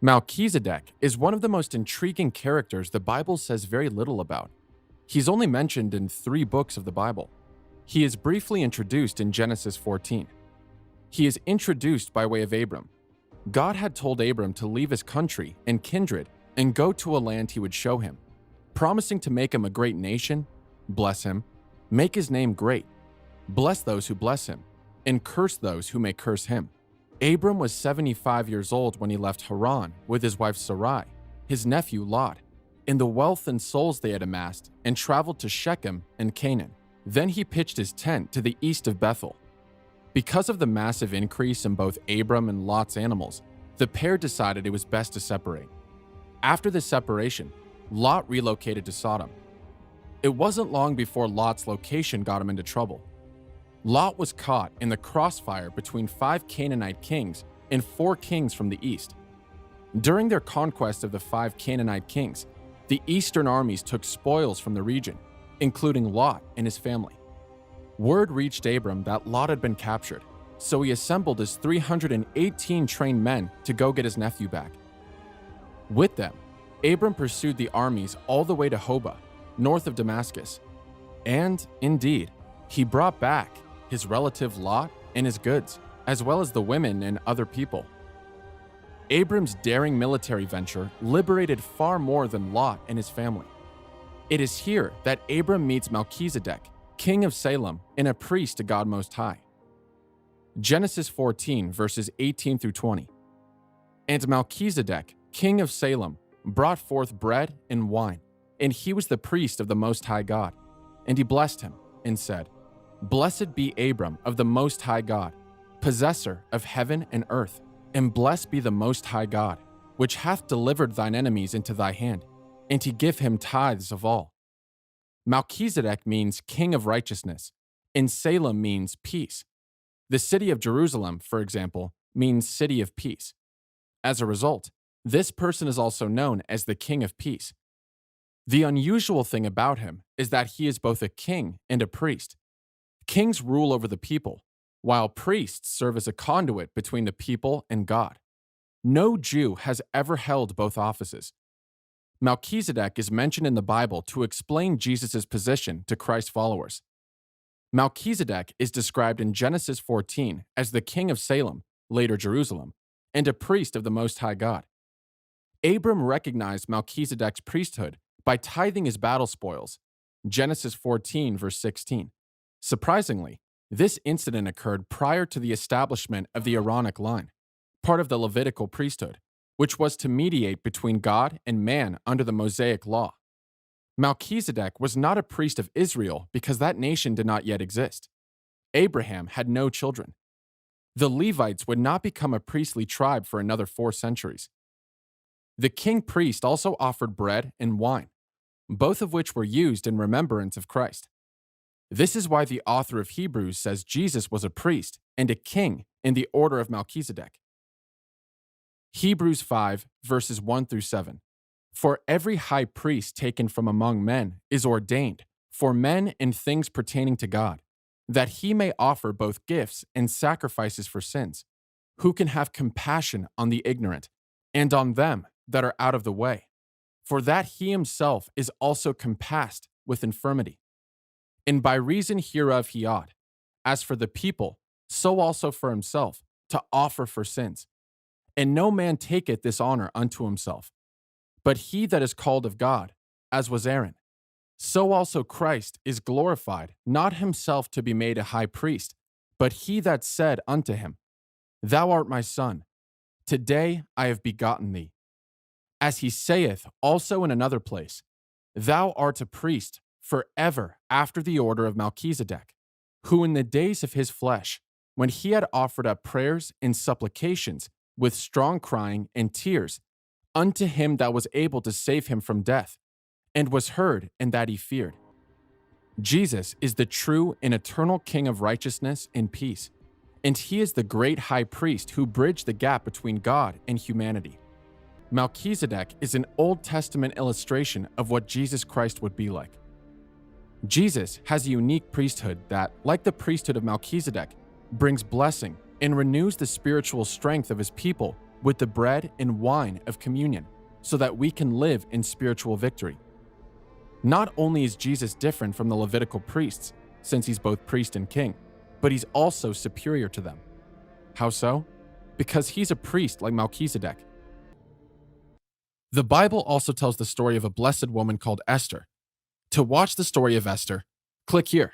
Melchizedek is one of the most intriguing characters the Bible says very little about. He's only mentioned in 3 books of the Bible. He is briefly introduced in Genesis 14. He is introduced by way of Abram. God had told Abram to leave his country and kindred and go to a land he would show him, promising to make him a great nation, bless him, make his name great, bless those who bless him, and curse those who may curse him. Abram was 75 years old when he left Haran with his wife Sarai, his nephew Lot, and the wealth and souls they had amassed, and traveled to Shechem and Canaan. Then he pitched his tent to the east of Bethel. Because of the massive increase in both Abram and Lot's animals, the pair decided it was best to separate. After the separation, Lot relocated to Sodom. It wasn't long before Lot's location got him into trouble. Lot was caught in the crossfire between 5 Canaanite kings and 4 kings from the east. During their conquest of the 5 Canaanite kings, the eastern armies took spoils from the region, including Lot and his family. Word reached Abram that Lot had been captured, so he assembled his 318 trained men to go get his nephew back. With them, Abram pursued the armies all the way to Hobah, north of Damascus. And, indeed, he brought back his relative Lot and his goods, as well as the women and other people. Abram's daring military venture liberated far more than Lot and his family. It is here that Abram meets Melchizedek, king of Salem and a priest to God Most High. Genesis 14, verses 18 through 20. And Melchizedek, king of Salem, brought forth bread and wine, and he was the priest of the Most High God. And he blessed him, and said, Blessed be Abram of the Most High God, possessor of heaven and earth, and blessed be the Most High God, which hath delivered thine enemies into thy hand, and to give him tithes of all. Melchizedek means king of righteousness, and Salem means peace. The city of Jerusalem, for example, means city of peace. As a result, this person is also known as the King of Peace. The unusual thing about him is that he is both a king and a priest. Kings rule over the people, while priests serve as a conduit between the people and God. No Jew has ever held both offices. Melchizedek is mentioned in the Bible to explain Jesus' position to Christ's followers. Melchizedek is described in Genesis 14 as the king of Salem, later Jerusalem, and a priest of the Most High God. Abram recognized Melchizedek's priesthood by tithing his battle spoils, Genesis 14, verse 16. Surprisingly, this incident occurred prior to the establishment of the Aaronic line, part of the Levitical priesthood, which was to mediate between God and man under the Mosaic law. Melchizedek was not a priest of Israel because that nation did not yet exist. Abraham had no children. The Levites would not become a priestly tribe for another 4 centuries. The king priest also offered bread and wine, both of which were used in remembrance of Christ. This is why the author of Hebrews says Jesus was a priest and a king in the order of Melchizedek. Hebrews 5, verses 1 through 7. For every high priest taken from among men is ordained for men and things pertaining to God, that he may offer both gifts and sacrifices for sins, who can have compassion on the ignorant and on them that are out of the way, for that he himself is also compassed with infirmity. And by reason hereof he ought, as for the people, so also for himself, to offer for sins. And no man taketh this honor unto himself, but he that is called of God, as was Aaron. So also Christ is glorified, not himself to be made a high priest, but he that said unto him, Thou art my son, today I have begotten thee. As he saith also in another place, Thou art a priest forever after the order of Melchizedek, who in the days of his flesh, when he had offered up prayers and supplications with strong crying and tears unto him that was able to save him from death, and was heard in that he feared. Jesus is the true and eternal King of righteousness and peace, and he is the great high priest who bridged the gap between God and humanity. Melchizedek is an Old Testament illustration of what Jesus Christ would be like. Jesus has a unique priesthood that, like the priesthood of Melchizedek, brings blessing and renews the spiritual strength of his people with the bread and wine of communion, so that we can live in spiritual victory. Not only is Jesus different from the Levitical priests, since he's both priest and king, but he's also superior to them. How so? Because he's a priest like Melchizedek. The Bible also tells the story of a blessed woman called Esther. To watch the story of Esther, click here.